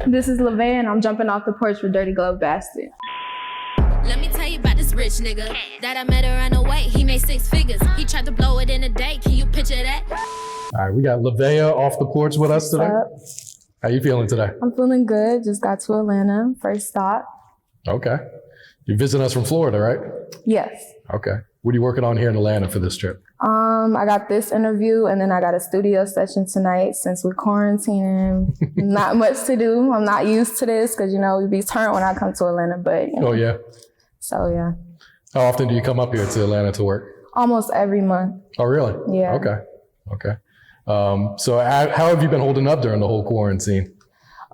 This is LaVeya, and I'm jumping off the porch with Dirty Glove Bastard. Let me tell you about this rich nigga that I met around the way. He made 6 figures. He tried to blow it in a day. Can you picture that? All right, we got LaVeya off the porch with us today. What's up? How you feeling today? I'm feeling good. Just got to Atlanta. First stop. Okay. You're visiting us from Florida, right? Yes. Okay. What are you working on here in Atlanta for this trip? I got this interview, and then I got a studio session tonight since we're quarantining. Not much to do. I'm not used to this because, you know, we be turned when I come to Atlanta, but, you know. Oh, yeah? So, yeah. How often do you come up here to Atlanta to work? Almost every month. Oh, really? Yeah. Okay. So how have you been holding up during the whole quarantine?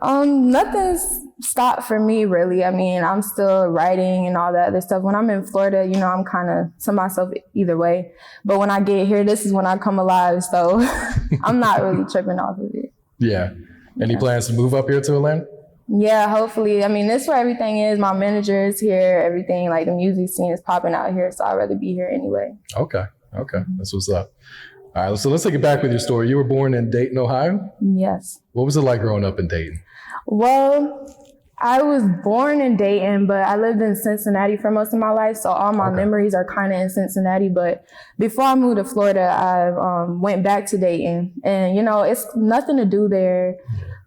Nothing's stopped for me, really. I mean, I'm still writing and all that other stuff. When I'm in Florida, you know, I'm kind of to myself either way. But when I get here, this is when I come alive. So I'm not really tripping off of it. Yeah. Any plans to move up here to Atlanta? Yeah, hopefully. I mean, this is where everything is. My manager is here. Everything, like the music scene is popping out here. So I'd rather be here anyway. Okay. That's what's up. All right, so let's take it back with your story. You were born in Dayton, Ohio? Yes. What was it like growing up in Dayton? Well, I was born in Dayton, but I lived in Cincinnati for most of my life. So all my memories are kind of in Cincinnati. But before I moved to Florida, I went back to Dayton. And, you know, it's nothing to do there.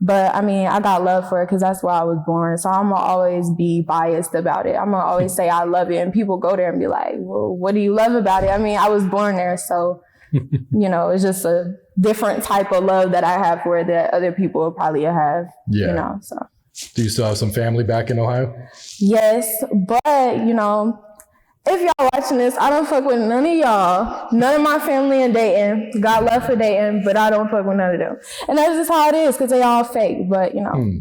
But I mean, I got love for it because that's where I was born. So I'm going to always be biased about it. I'm going to always say I love it. And people go there and be like, well, what do you love about it? I mean, I was born there. So, you know, it's just a different type of love that I have for it that other people probably have, you know, so. Do you still have some family back in Ohio? Yes, but, you know, if y'all watching this, I don't fuck with none of y'all. None of my family in Dayton. Got love for Dayton, but I don't fuck with none of them. And that's just how it is, because they all fake. But, you know,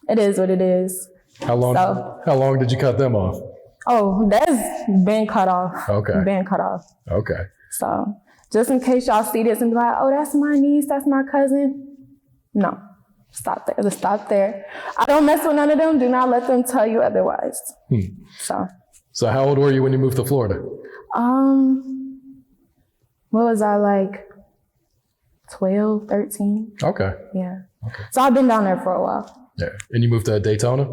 it is what it is. How long did you cut them off? Oh, that's been cut off. Okay. Been cut off. Okay. So, just in case y'all see this and be like, oh, that's my niece, that's my cousin. No. Stop there. Let's stop there. I don't mess with none of them. Do not let them tell you otherwise. So how old were you when you moved to Florida? What was I, like 12, 13? Okay. Yeah. Okay. So I've been down there for a while. Yeah. And you moved to Daytona?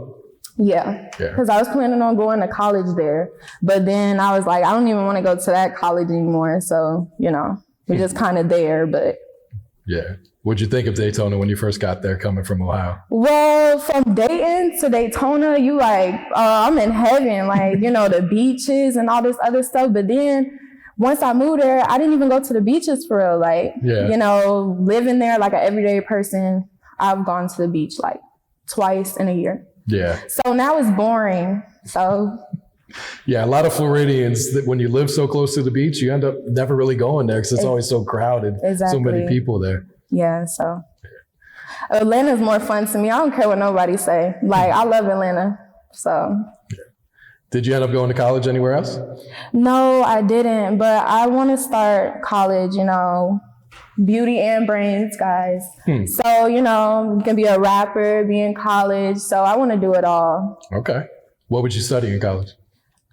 Yeah. Because I was planning on going to college there. But then I was like, I don't even want to go to that college anymore. So, you know, we're just kind of there, but. Yeah. What'd you think of Daytona when you first got there coming from Ohio? Well, from Dayton to Daytona, you like, I'm in heaven, like, you know, the beaches and all this other stuff. But then once I moved there, I didn't even go to the beaches for real. Like, you know, living there like an everyday person, I've gone to the beach like twice in a year. Yeah. So now it's boring. So. Yeah, a lot of Floridians, that when you live so close to the beach, you end up never really going there because it's always so crowded. Exactly. So many people there. Yeah, so Atlanta's more fun to me. I don't care what nobody say. Like, I love Atlanta, so. Yeah. Did you end up going to college anywhere else? No, I didn't, but I want to start college, you know, beauty and brains, guys. So, you know, you can be a rapper, be in college, so I want to do it all. Okay. What would you study in college?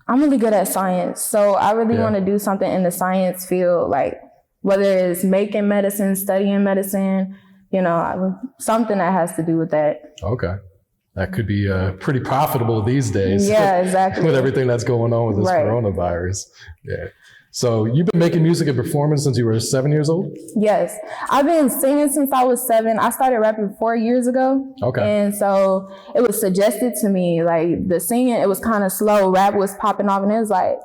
I'm really good at science, so I really want to do something in the science field, like whether it's making medicine, studying medicine, you know, something that has to do with that. Okay. That could be pretty profitable these days. Yeah, exactly. With everything that's going on with this coronavirus. Yeah. So you've been making music and performing since you were 7 years old? Yes. I've been singing since I was 7. I started rapping 4 years ago. Okay. And so it was suggested to me, like the singing, it was kind of slow. Rap was popping off and it was like,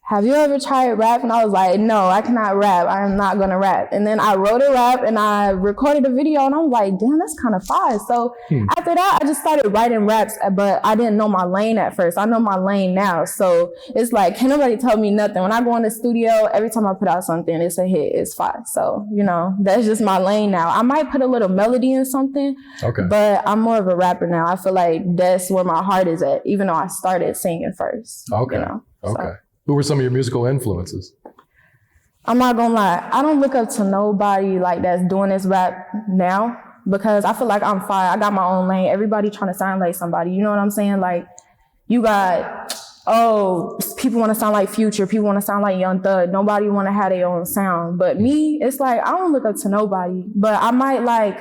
have you ever tried rap? And I was like, no, I cannot rap. I'm not going to rap. And then I wrote a rap and I recorded a video and I was like, damn, that's kind of fire. So after that, I just started writing raps, but I didn't know my lane at first. I know my lane now. So it's like, can't nobody tell me nothing. When I go in the studio, every time I put out something, it's a hit, it's fire. So, you know, that's just my lane now. I might put a little melody in something, but I'm more of a rapper now. I feel like that's where my heart is at, even though I started singing first. Okay. You know? So. Who were some of your musical influences? I'm not gonna lie, I don't look up to nobody like that's doing this rap now because I feel like I'm fire. I got my own lane. Everybody trying to sound like somebody. You know what I'm saying? Like, you got, people want to sound like Future. People want to sound like Young Thug. Nobody want to have their own sound. But me, it's like, I don't look up to nobody. But I might like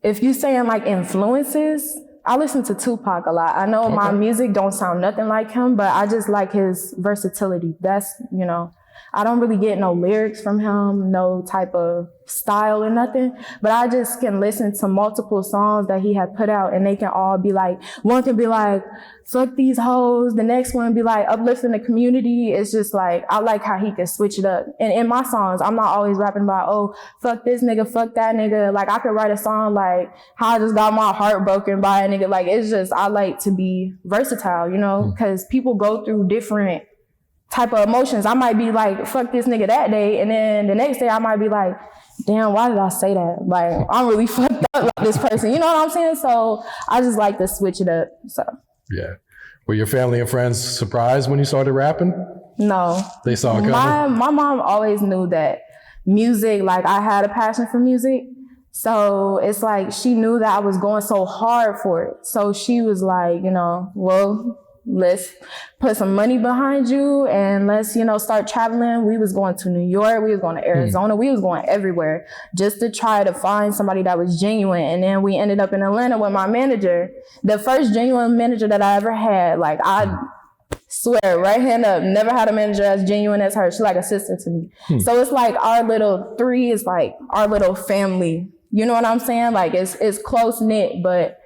if you saying like influences, I listen to Tupac a lot. I know my music don't sound nothing like him, but I just like his versatility. That's, you know, I don't really get no lyrics from him, no type of style or nothing, but I just can listen to multiple songs that he had put out and they can all be like, one can be like, fuck these hoes. The next one be like, uplifting the community. It's just like, I like how he can switch it up. And in my songs, I'm not always rapping about, oh, fuck this nigga, fuck that nigga. Like I could write a song like how I just got my heart broken by a nigga. Like it's just, I like to be versatile, you know, because people go through different type of emotions. I might be like, fuck this nigga that day. And then the next day I might be like, damn, why did I say that? Like, I'm really fucked up like this person. You know what I'm saying? So I just like to switch it up. So yeah. Were your family and friends surprised when you started rapping? No. They saw it coming? My mom always knew that music, like I had a passion for music. So it's like she knew that I was going so hard for it. So she was like, you know, well, let's put some money behind you and let's, you know, start traveling. We was going to New York. We was going to Arizona. We was going everywhere just to try to find somebody that was genuine. And then we ended up in Atlanta with my manager, the first genuine manager that I ever had. Like I swear, right hand up, never had a manager as genuine as her. She's like a sister to me. So it's like our little three is like our little family. You know what I'm saying? Like it's close knit, but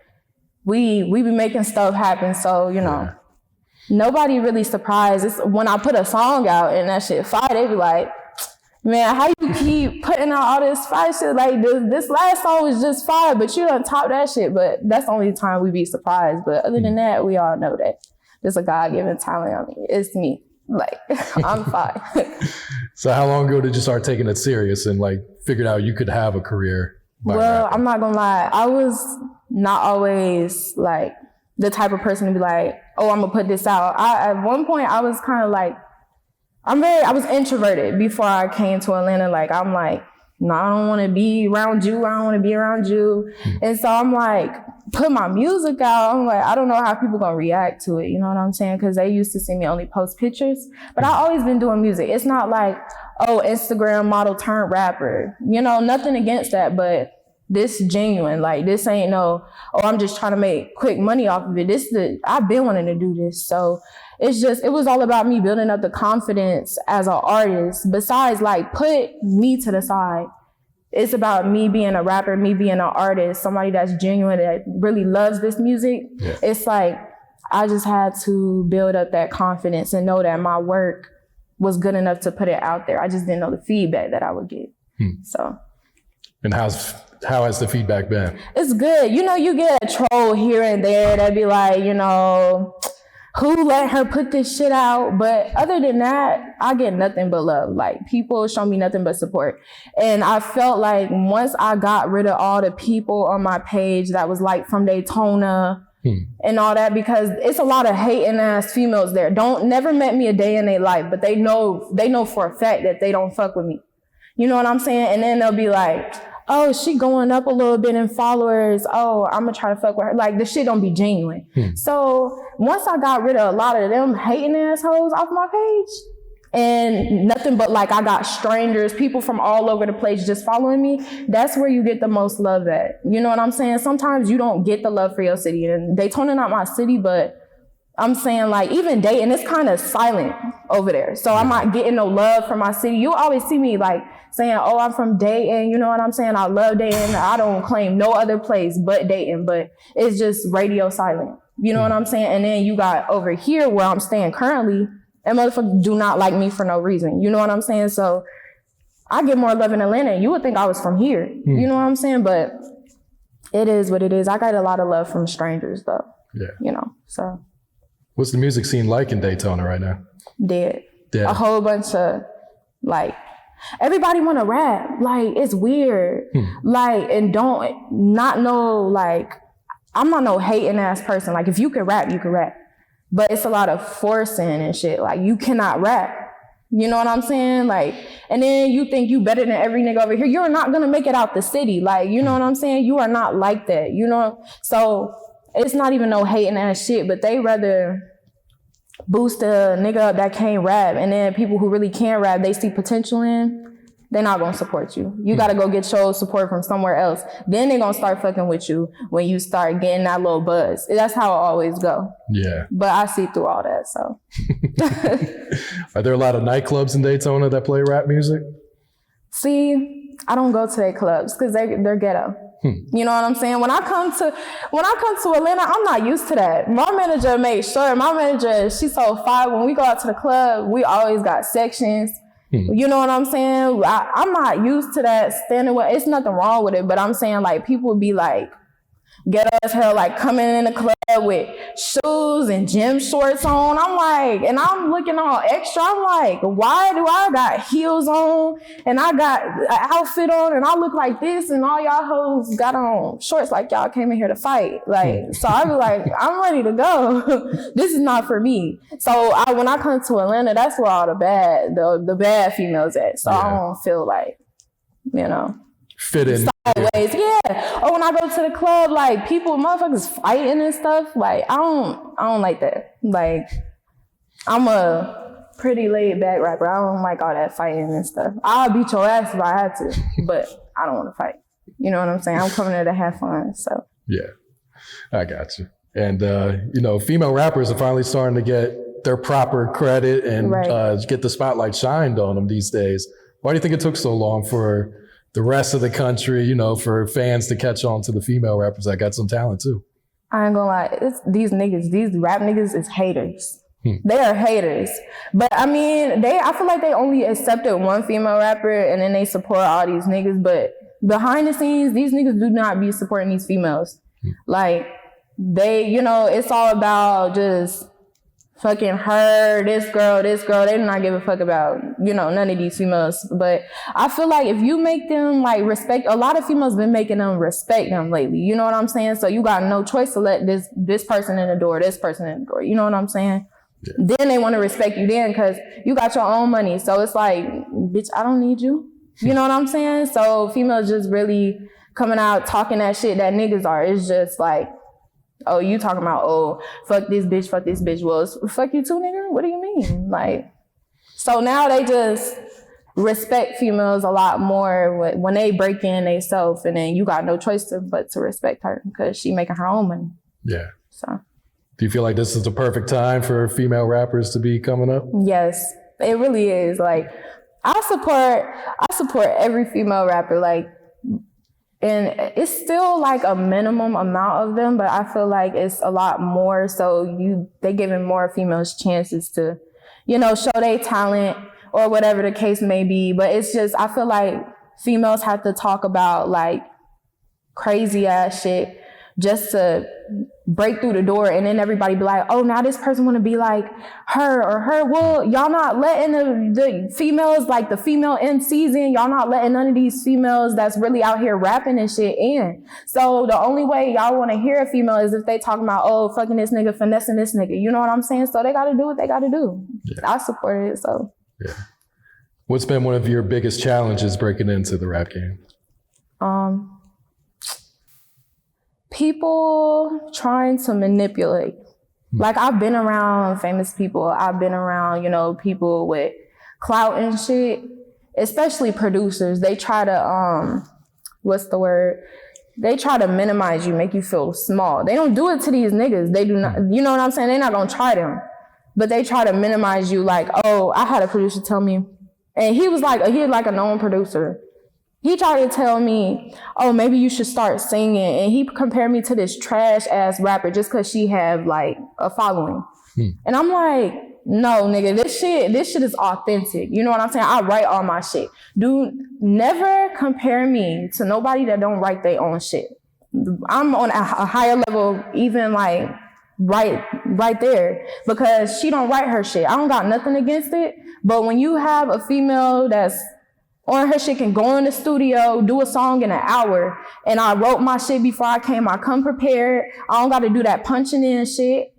we be making stuff happen. So, you know. Nobody really surprised. It's when I put a song out and that shit fire, they be like, man, how you keep putting out all this fire shit? Like this last song was just fire, but you done top that shit. But that's the only time we be surprised. But other than that, we all know that there's a God-given talent. I mean, it's me. Like, I'm fine. So how long ago did you start taking it serious and like figured out you could have a career? Well, I'm not gonna lie. I was not always like the type of person to be like, oh, I'm gonna put this out. At one point, I was kind of like, I was introverted before I came to Atlanta. Like, I'm like, no, I don't want to be around you. I don't want to be around you. And so I'm like, put my music out. I'm like, I don't know how people gonna react to it. You know what I'm saying? Because they used to see me only post pictures. But I always been doing music. It's not like, oh, Instagram model turned rapper. You know, nothing against that, but this genuine. Like, this ain't no, oh, I'm just trying to make quick money off of it. I've been wanting to do this. So it was all about me building up the confidence as an artist. Besides, like, put me to the side. It's about me being a rapper, me being an artist, somebody that's genuine, that really loves this music. Yeah. It's like, I just had to build up that confidence and know that my work was good enough to put it out there. I just didn't know the feedback that I would get. So. And how has the feedback been? It's good. You know, you get a troll here and there that be like, you know, who let her put this shit out? But other than that, I get nothing but love. Like, people show me nothing but support. And I felt like once I got rid of all the people on my page that was like from Daytona and all that, because it's a lot of hating ass females there. Never met me a day in their life, but they know for a fact that they don't fuck with me. You know what I'm saying? And then they'll be like, oh, she going up a little bit in followers. Oh, I'm gonna try to fuck with her. Like, the shit don't be genuine. So once I got rid of a lot of them hating assholes off my page, and nothing but like I got strangers, people from all over the place just following me, that's where you get the most love at. You know what I'm saying? Sometimes you don't get the love for your city. And Daytona not my city, but I'm saying, like, even Dayton, it's kind of silent over there. So I'm not getting no love from my city. You always see me like saying, oh, I'm from Dayton. You know what I'm saying? I love Dayton. I don't claim no other place but Dayton, but it's just radio silent. You know what I'm saying? And then you got over here where I'm staying currently, and motherfuckers do not like me for no reason. You know what I'm saying? So I get more love in Atlanta. You would think I was from here. You know what I'm saying? But it is what it is. I got a lot of love from strangers though. Yeah. You know, so. What's the music scene like in Daytona right now? Dead. A whole bunch of, like, everybody want to rap. Like, it's weird. Like, and don't not know, like, I'm not no hating ass person. Like, if you can rap, you can rap. But it's a lot of forcing and shit. Like, you cannot rap. You know what I'm saying? Like, and then you think you better than every nigga over here. You're not going to make it out the city. Like, you know what I'm saying? You are not like that, you know? So it's not even no hating ass shit, but they rather boost a nigga up that can't rap. And then people who really can rap, they see potential in, they're not gonna support you. You gotta go get your support from somewhere else. Then they're gonna start fucking with you when you start getting that little buzz. That's how it always go. Yeah. But I see through all that, so. Are there a lot of nightclubs in Daytona that play rap music? See, I don't go to their clubs because they're ghetto. You know what I'm saying? When I come to Atlanta, I'm not used to that. My manager, she's so fire. When we go out to the club, we always got sections. You know what I'm saying? I'm not used to that standing with, it's nothing wrong with it, but I'm saying like people be like ghetto as hell, like coming in the club with shoes and gym shorts on. I'm like, and I'm looking all extra. I'm like, why do I got heels on and I got an outfit on and I look like this and all y'all hoes got on shorts like y'all came in here to fight. Like, so I be like, I'm ready to go. This is not for me. So when I come to Atlanta, that's where all the bad females at. So I don't feel like, you know, fit in sideways. Yeah. Or when I go to the club, like motherfuckers fighting and stuff. Like I don't like that. Like I'm a pretty laid back rapper. I don't like all that fighting and stuff. I'll beat your ass if I had to, but I don't want to fight. You know what I'm saying? I'm coming there to have fun. So yeah, I got you. And you know, female rappers are finally starting to get their proper credit and get the spotlight shined on them these days. Why do you think it took so long for the rest of the country, you know, for fans to catch on to the female rappers that got some talent too? I ain't gonna lie, it's these rap niggas is haters. They are haters. But I mean, I feel like they only accepted one female rapper and then they support all these niggas. But behind the scenes, these niggas do not be supporting these females. Like they, you know, it's all about just fucking her, this girl. They do not give a fuck about, you know, none of these females. But I feel like if you make them like respect, a lot of females been making them respect them lately. You know what I'm saying? So you got no choice to let this person in the door, this person in the door. You know what I'm saying? Yeah. Then they want to respect you then because you got your own money. So it's like, bitch, I don't need you. You know what I'm saying? So females just really coming out talking that shit that niggas are. It's just like, oh, you talking about, oh, fuck this bitch. Well, fuck you too, nigga. What do you mean? Like, so now they just respect females a lot more when they break in themselves, and then you got no choice but to respect her because she making her own money. Yeah. So. Do you feel like this is the perfect time for female rappers to be coming up? Yes, it really is. Like, I support every female rapper. Like, and it's still like a minimum amount of them, but I feel like it's a lot more. So they giving more females chances to, you know, show their talent or whatever the case may be. But it's just, I feel like females have to talk about like crazy ass shit just to break through the door, and then everybody be like, oh, now this person want to be like her or her. Well, y'all not letting the females, like the female MCs in. Y'all not letting none of these females that's really out here rapping and shit in. So the only way y'all want to hear a female is if they talking about, oh, fucking this nigga, finessing this nigga. You know what I'm saying? So they got to do what they got to do. Yeah. I support it, so. Yeah. What's been one of your biggest challenges breaking into the rap game? People trying to manipulate. Like, I've been around famous people. I've been around, you know, people with clout and shit, especially producers. They try to, They try to minimize you, make you feel small. They don't do it to these niggas. They do not, you know what I'm saying? They're not gonna try them. But they try to minimize you like, oh, I had a producer tell me, and he was like a known producer. He tried to tell me, oh, maybe you should start singing. And he compared me to this trash ass rapper just because she had like a following. And I'm like, no, nigga, this shit is authentic. You know what I'm saying? I write all my shit. Dude, never compare me to nobody that don't write their own shit. I'm on a higher level, even like right there, because she don't write her shit. I don't got nothing against it. But when you have a female that's on her shit, can go in the studio, do a song in an hour, and I wrote my shit before I came, I come prepared, I don't gotta do that punching in shit.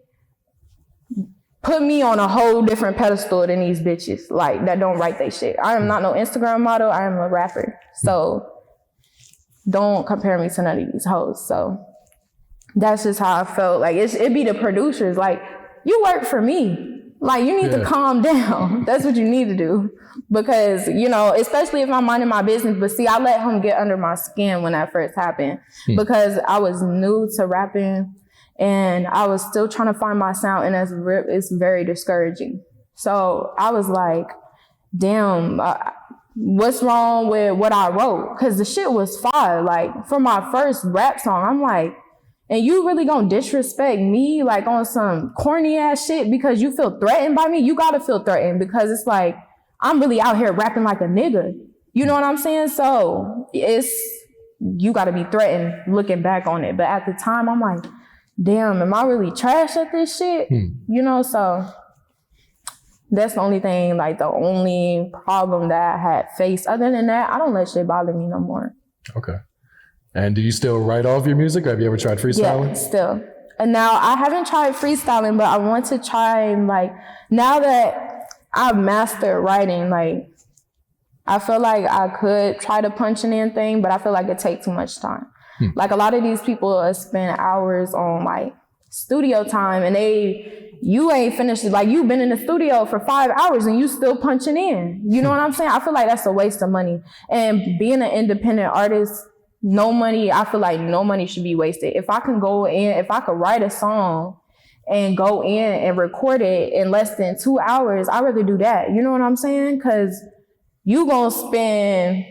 Put me on a whole different pedestal than these bitches, like, that don't write they shit. I am not no Instagram model, I am a rapper. So don't compare me to none of these hoes. So that's just how I felt. Like, it be the producers, like, you work for me. Like, you need to calm down. That's what you need to do. Because, you know, especially if I'm minding my business. But see, I let him get under my skin when that first happened. Because I was new to rapping and I was still trying to find my sound. And it's very discouraging. So I was like, damn, what's wrong with what I wrote? Because the shit was fire. Like, for my first rap song, I'm like, and you really gonna disrespect me like on some corny ass shit because you feel threatened by me? You gotta feel threatened because it's like, I'm really out here rapping like a nigga. You know what I'm saying? So you gotta be threatened looking back on it. But at the time, I'm like, damn, am I really trash at this shit? You know, so that's the only thing, like the only problem that I had faced. Other than that, I don't let shit bother me no more. Okay. And do you still write all of your music? Have you ever tried freestyling? Yeah, still. And now I haven't tried freestyling, but I want to try and like, now that I've mastered writing, like I feel like I could try the punching in thing, but I feel like it takes too much time. Like a lot of these people spend hours on like studio time and you ain't finished it. Like you've been in the studio for 5 hours and you still punching in. You know what I'm saying? I feel like that's a waste of money. And being an independent artist, I feel like no money should be wasted. If I can write a song and go in and record it in less than 2 hours, I'd rather do that. You know what I'm saying? Because you gonna spend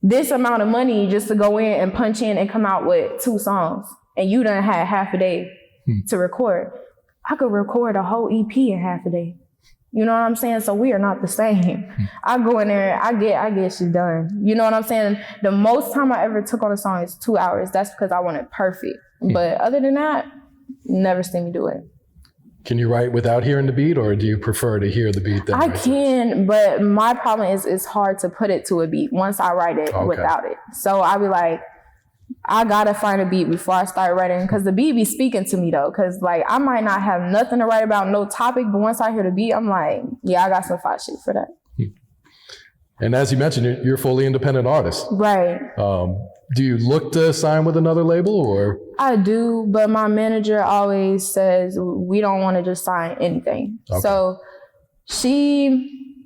this amount of money just to go in and punch in and come out with 2 songs. And you done had half a day to record. I could record a whole EP in half a day. You know what I'm saying? So we are not the same. I go in there, I get shit done. You know what I'm saying? The most time I ever took on a song is 2 hours. That's because I want it perfect. But other than that, never seen me do it. Can you write without hearing the beat, or do you prefer to hear the beat? I can, but my problem is it's hard to put it to a beat once I write it without it. So I be like, I gotta find a beat before I start writing, because the beat be speaking to me though. Because like I might not have nothing to write about, no topic, but once I hear the beat, I'm like, yeah, I got some fire shit for that. And as you mentioned, you're a fully independent artist, right? Do you look to sign with another label, or? I do, but my manager always says we don't want to just sign anything. Okay. So she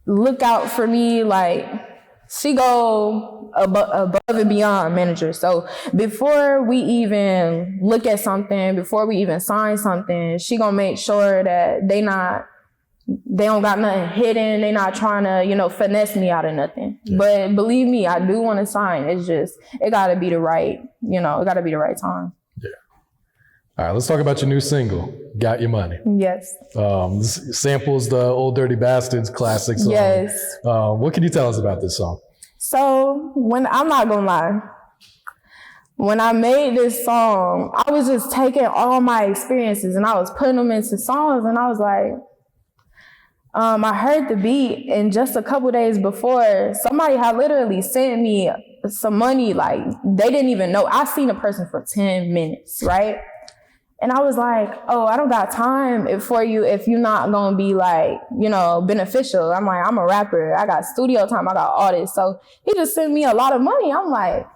look out for me, like she go above and beyond manager. So before we even look at something, before we even sign something, she gonna make sure that they don't got nothing hidden. They not trying to, finesse me out of nothing. Yeah. But believe me, I do want to sign. It's just, it gotta be the right, it gotta be the right time. Yeah. All right, let's talk about your new single, Got Your Money. Yes. This samples the Old Dirty Bastards classic song. Yes. What can you tell us about this song? So I'm not gonna lie. When I made this song, I was just taking all my experiences and I was putting them into songs, and I was like, I heard the beat, and just a couple days before, somebody had literally sent me some money. Like, they didn't even know. I seen a person for 10 minutes, right? And I was like, oh, I don't got time for you if you're not gonna be like, beneficial. I'm like, I'm a rapper. I got studio time. I got all this. So he just sent me a lot of money. I'm like,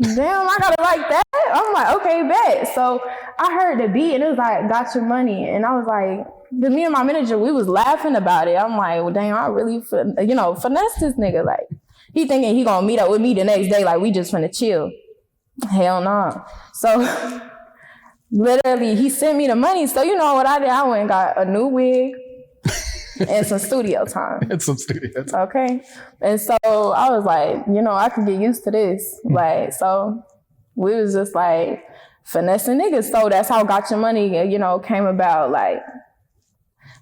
damn, I gotta like that? I'm like, okay, bet. So I heard the beat and it was like, got your money. And I was like, me and my manager, we was laughing about it. I'm like, well, damn, I really, finesse this nigga. Like, he thinking he gonna meet up with me the next day, like we just finna chill. Hell no. So literally, he sent me the money. So you know what I did? I went and got a new wig and some studio time. Okay. And so I was like, I could get used to this. Like, so we was just like finessing niggas. So that's how Got Your Money, came about. Like,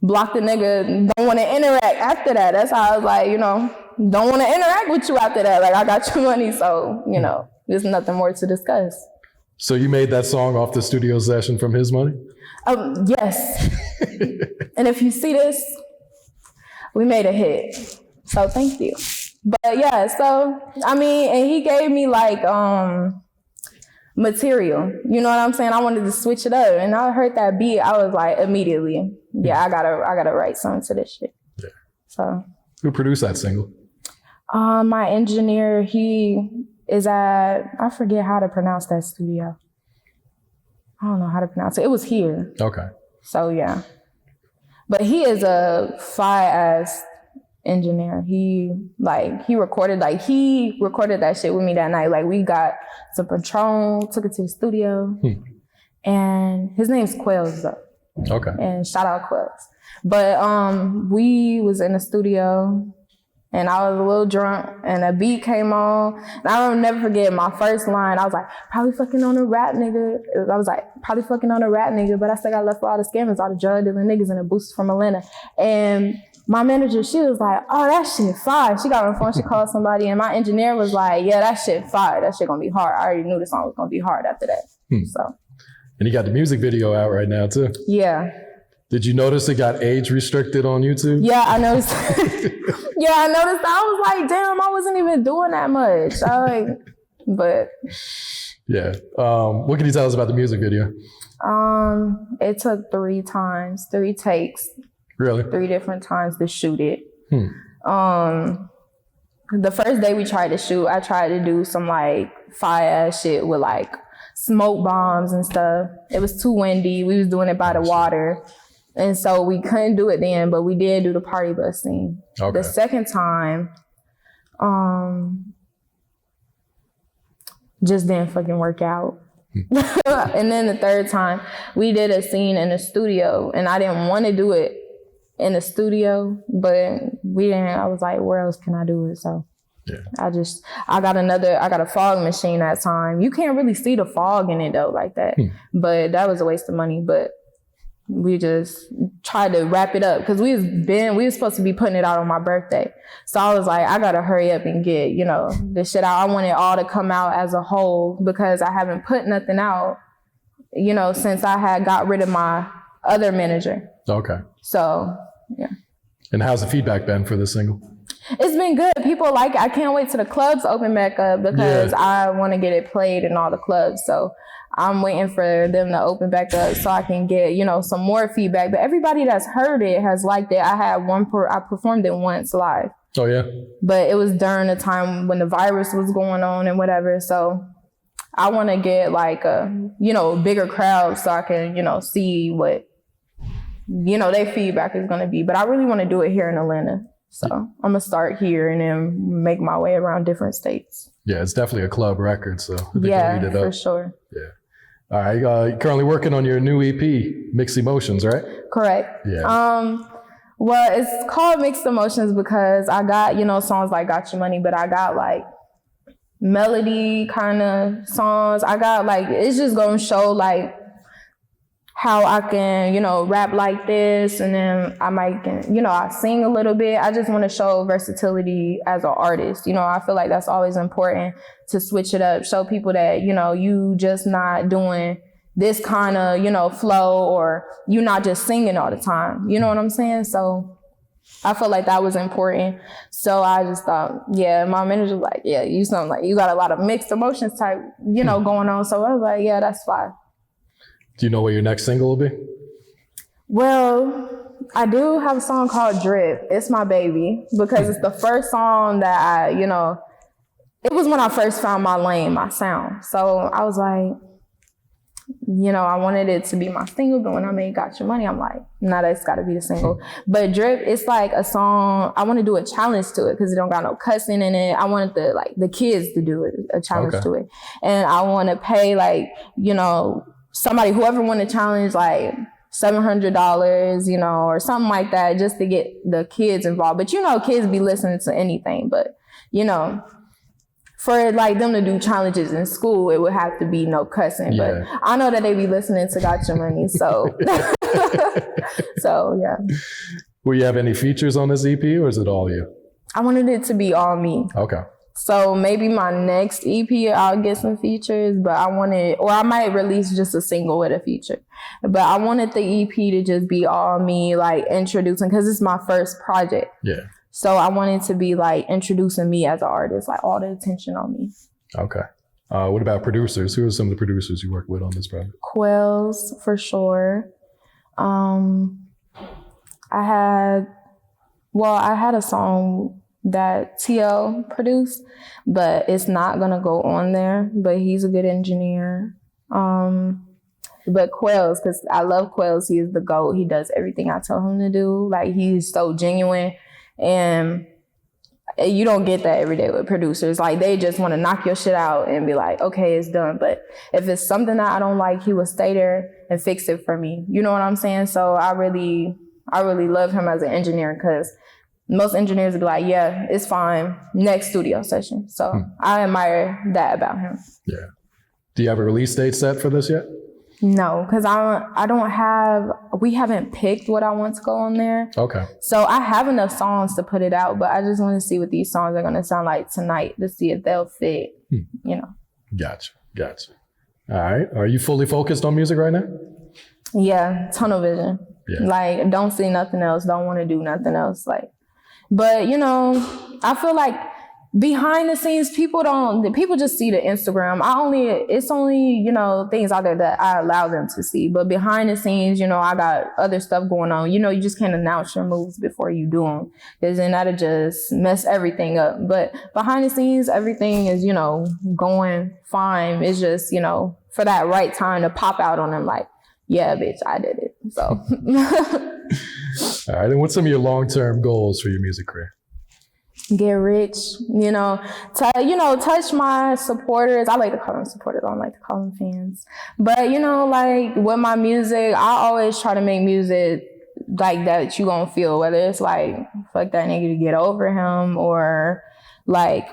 block the nigga, don't want to interact after that. That's how I was like, don't want to interact with you after that. Like, I got your money. So, there's nothing more to discuss. So you made that song off the studio session from his money? Yes. And if you see this, we made a hit. So thank you. But yeah, so, and he gave me like material. You know what I'm saying? I wanted to switch it up. And I heard that beat, I was like, immediately, yeah, I gotta write something to this shit. Yeah. So. Who produced that single? My engineer, he is at, I forget how to pronounce that studio. I don't know how to pronounce it. It was here. Okay. So yeah. But he is a fire-ass engineer. He recorded that shit with me that night. Like, we got some Patron, took it to the studio. And his name's Quells, though. Okay. And shout out Quells. But we was in the studio, and I was a little drunk, and a beat came on. And I will never forget my first line. I was like, probably fucking on a rap nigga. But I still got left for all the scammers, all the drug dealing niggas, and the boosters from Atlanta. And my manager, she was like, oh, that shit fire. She got on the phone, she called somebody, and my engineer was like, yeah, that shit fire. That shit gonna be hard. I already knew the song was gonna be hhard after that. So. And you got the music video out right now, too. Yeah. Did you notice it got age restricted on YouTube? Yeah, I noticed. I was like, damn, I wasn't even doing that much. But. Yeah. What can you tell us about the music video? It took 3 takes. Really? 3 different times to shoot it. The first day we tried to shoot, I tried to do some like fire ass shit with like smoke bombs and stuff. It was too windy. We was doing it by the water. And so we couldn't do it then, but we did do the party bus scene. Okay. The second time, just didn't fucking work out. And then the third time, we did a scene in the studio, and I didn't want to do it in the studio, but I was like, where else can I do it? So yeah. I got a fog machine that time. You can't really see the fog in it though, like that. But that was a waste of money. But we just tried to wrap it up because we was supposed to be putting it out on my birthday. So I was like, I gotta hurry up and get, this shit out. I want it all to come out as a whole because I haven't put nothing out, since I had got rid of my other manager. Okay. So, yeah. And how's the feedback been for this single? It's been good. People like it. I can't wait till the clubs open back up because I want to get it played in all the clubs. So I'm waiting for them to open back up so I can get, some more feedback. But everybody that's heard it has liked it. I performed it once live. Oh, yeah? But it was during the time when the virus was going on and whatever. So I want to get like a, bigger crowd so I can, see what, their feedback is going to be. But I really want to do it here in Atlanta. So I'm going to start here and then make my way around different states. Yeah, it's definitely a club record. So I think yeah, for sure. Yeah. All right. You're currently working on your new EP, Mixed Emotions, right? Correct. Yeah. Well, it's called Mixed Emotions because I got, songs like Got Your Money, but I got like melody kind of songs. I got like, it's just going to show like how I can, rap like this, and then I might, I sing a little bit. I just want to show versatility as an artist. I feel like that's always important to switch it up, show people that, you just not doing this kind of, flow, or you not just singing all the time. You know what I'm saying? So I felt like that was important. So I just thought, my manager was like, you sound like you got a lot of mixed emotions type, going on. So I was like, that's fine. Do you know what your next single will be? Well, I do have a song called Drip. It's my baby because it's the first song that it was when I first found my lane, my sound. So I was like, I wanted it to be my single, but when I made Got Your Money, I'm like, that's got to be the single. But Drip, it's like a song, I want to do a challenge to it because it don't got no cussing in it. I wanted the kids to do it, a challenge to it. And I want to pay somebody, whoever won the challenge, like $700, or something like that, just to get the kids involved. But kids be listening to anything. But for like them to do challenges in school, it would have to be no cussing. Yeah. But I know that they be listening to Got Your Money, so so yeah. Will you have any features on this EP, or is it all you? I wanted it to be all me. Okay. So maybe my next EP, I'll get some features, but I might release just a single with a feature. But I wanted the EP to just be all me, like introducing, because it's my first project. Yeah. So I wanted to be like introducing me as an artist, like all the attention on me. Okay. What about producers? Who are some of the producers you worked with on this project? Quells, for sure. I had a song that TL produced, but it's not gonna go on there, but he's a good engineer. but Quells, because I love Quells. He is the GOAT. He does everything I tell him to do. Like, he's so genuine. And you don't get that every day with producers. Like, they just want to knock your shit out and be like, okay, it's done. But if it's something that I don't like, he will stay there and fix it for me. You know what I'm saying? So I really love him as an engineer, because most engineers would be like, yeah, it's fine. Next studio session. So I admire that about him. Yeah. Do you have a release date set for this yet? No, because we haven't picked what I want to go on there. Okay. So I have enough songs to put it out, but I just want to see what these songs are going to sound like tonight to see if they'll fit, you know. Gotcha. All right. Are you fully focused on music right now? Yeah, tunnel vision. Yeah. Like, don't see nothing else. Don't want to do nothing else. Like, but, you know, I feel like behind the scenes, people just see the Instagram. It's only, you know, things out there that I allow them to see. But behind the scenes, you know, I got other stuff going on. You know, you just can't announce your moves before you do them, because then that'll just mess everything up. But behind the scenes, everything is, you know, going fine. It's just, you know, for that right time to pop out on them like, yeah, bitch, I did it. So. All right. And what's some of your long-term goals for your music career? Get rich, you know, touch my supporters. I like to call them supporters. I don't like to call them fans. But, you know, like, with my music, I always try to make music like that you gonna feel, whether it's like, fuck that nigga to get over him, or like,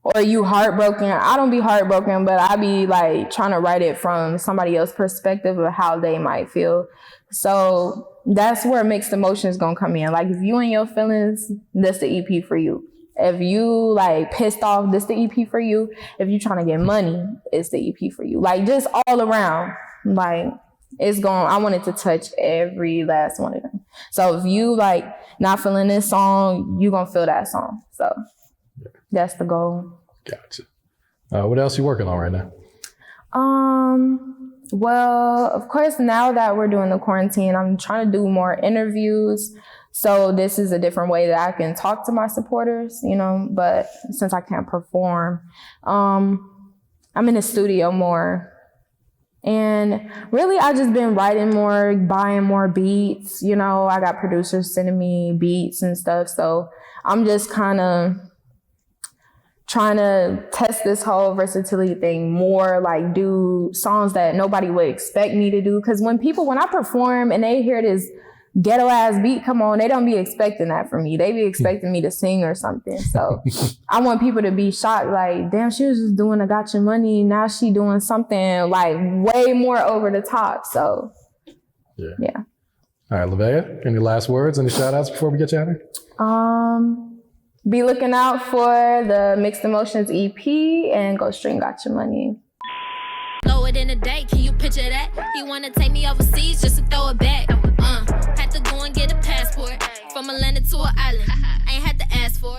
or you heartbroken. I don't be heartbroken, but I be like trying to write it from somebody else's perspective of how they might feel. So that's where mixed emotions gonna come in. Like, if you in your feelings, that's the EP for you. If you like pissed off, this the EP for you. If you trying to get money, it's the EP for you. Like, just all around. Like, I want it to touch every last one of them. So if you like not feeling this song, you gonna feel that song. So that's the goal. Gotcha. What else you working on right now? Well, of course, now that we're doing the quarantine, I'm trying to do more interviews. So this is a different way that I can talk to my supporters, you know, but since I can't perform, I'm in the studio more. And really, I just been writing more, buying more beats. You know, I got producers sending me beats and stuff. So I'm just kind of trying to test this whole versatility thing more, like do songs that nobody would expect me to do. Because when I perform and they hear this ghetto ass beat come on, they don't be expecting that from me. They be expecting me to sing or something. So I want people to be shocked, like, damn, she was just doing a Gotcha Money. Now she doing something like way more over the top. So yeah. All right, LaVeya, any last words, any shout outs before we get you out of here? Be looking out for the Mixed Emotions EP and go stream Gotcha Money. Blow it in a day, can you picture that? He wanna take me overseas just to throw it back. Had to go and get a passport from Atlanta to an island. Ain't had to ask for it.